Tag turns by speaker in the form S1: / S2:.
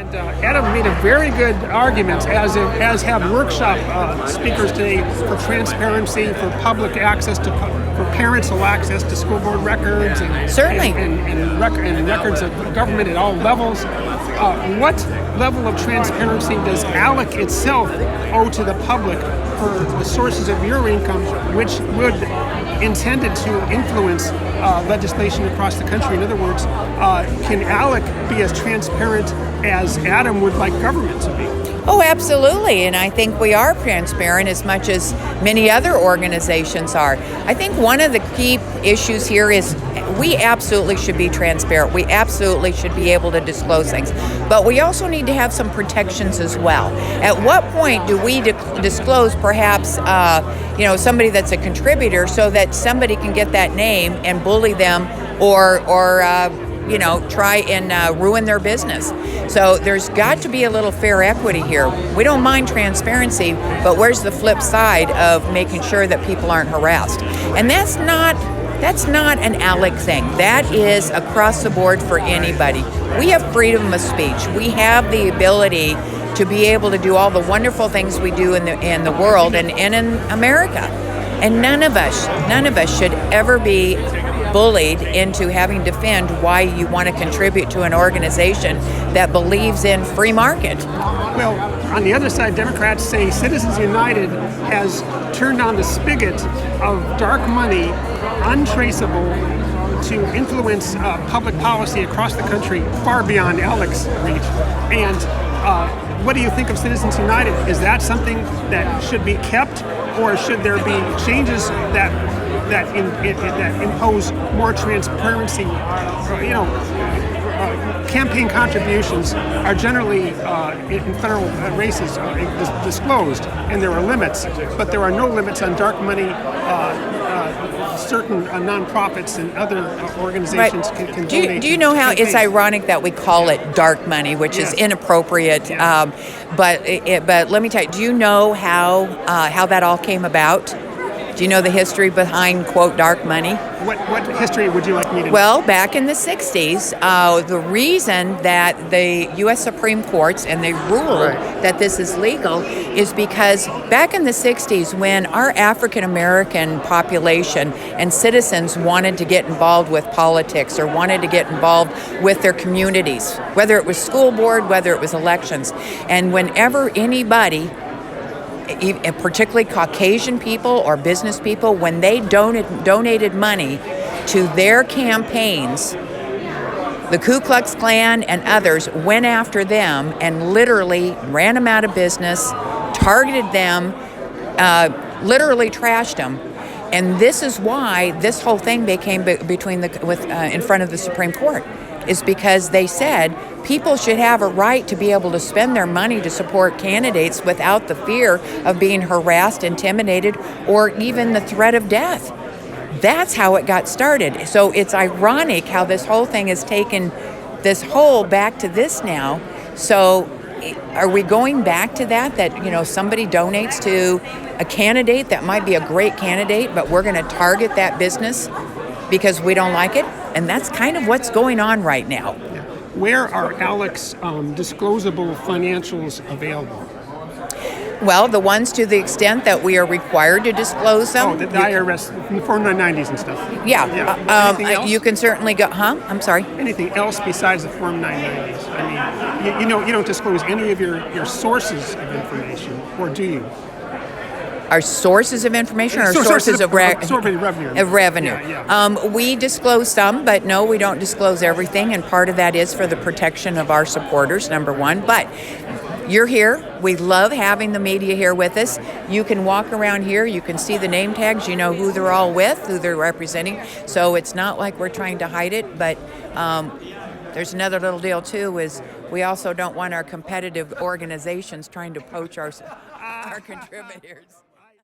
S1: And Adam made a very good argument, as have workshop speakers today, for transparency, for public access for parental access to school board records, and
S2: Certainly,
S1: and records of government at all levels. What level of transparency does ALEC itself owe to the public for the sources of your income, which would intended to influence legislation across the country? In other words, can ALEC be as transparent as Adam would like government to be?
S2: Oh, absolutely. And I think we are transparent as much as many other organizations are. I think one of the key issues here is we absolutely should be transparent. We absolutely should be able to disclose things. But we also need to have some protections as well. At what point do we disclose perhaps somebody that's a contributor so that somebody can get that name and bully them or try and ruin their business? So there's got to be a little fair equity here. We don't mind transparency, but where's the flip side of making sure that people aren't harassed? And that's not an ALEC thing. That is across the board for anybody. We have freedom of speech. We have the ability to be able to do all the wonderful things we do in the world and in America. And none of us should ever be bullied into having to defend why you want to contribute to an organization that believes in free market.
S1: Well, on the other side, Democrats say Citizens United has turned on the spigot of dark money, untraceable, to influence public policy across the country far beyond ALEC's reach. And what do you think of Citizens United? Is that something that should be kept, or should there be changes that impose more transparency? Campaign contributions are generally in federal races disclosed, and there are limits, but there are no limits on dark money. Certain nonprofits and other organizations can donate.
S2: Do you know how
S1: campaigns.
S2: It's ironic that we call it dark money, which is inappropriate? But let me tell you, do you know how that all came about? Do you know the history behind, quote, dark money?
S1: What history would you like me to know?
S2: Well, back in the 60s, the reason that the U.S. Supreme Courts, and they ruled that this is legal, is because back in the 60s, when our African-American population and citizens wanted to get involved with politics or wanted to get involved with their communities, whether it was school board, whether it was elections, and whenever anybody, particularly Caucasian people or business people, when they donated money to their campaigns, the Ku Klux Klan and others went after them and literally ran them out of business, targeted them, literally trashed them. And this is why this whole thing became in front of the Supreme Court, is because they said people should have a right to be able to spend their money to support candidates without the fear of being harassed, intimidated, or even the threat of death. That's how it got started. So it's ironic how this whole thing has taken this whole back to this now. So are we going back to that somebody donates to a candidate that might be a great candidate, but we're going to target that business because we don't like it? And that's kind of what's going on right now.
S1: Where are ALEC's disclosable financials available?
S2: Well, the ones to the extent that we are required to disclose them.
S1: Oh, the IRS, Form 990s and stuff.
S2: Yeah. You can certainly go, I'm sorry?
S1: Anything else besides the Form 990s? I mean, you don't disclose any of your sources of information, or do you?
S2: Our sources of information, or sources of revenue? Of revenue.
S1: Yeah.
S2: We disclose some, but no, we don't disclose everything, and part of that is for the protection of our supporters, number one. But you're here. We love having the media here with us. You can walk around here. You can see the name tags. You know who they're all with, who they're representing. So it's not like we're trying to hide it, but there's another little deal, too, is we also don't want our competitive organizations trying to poach our contributors.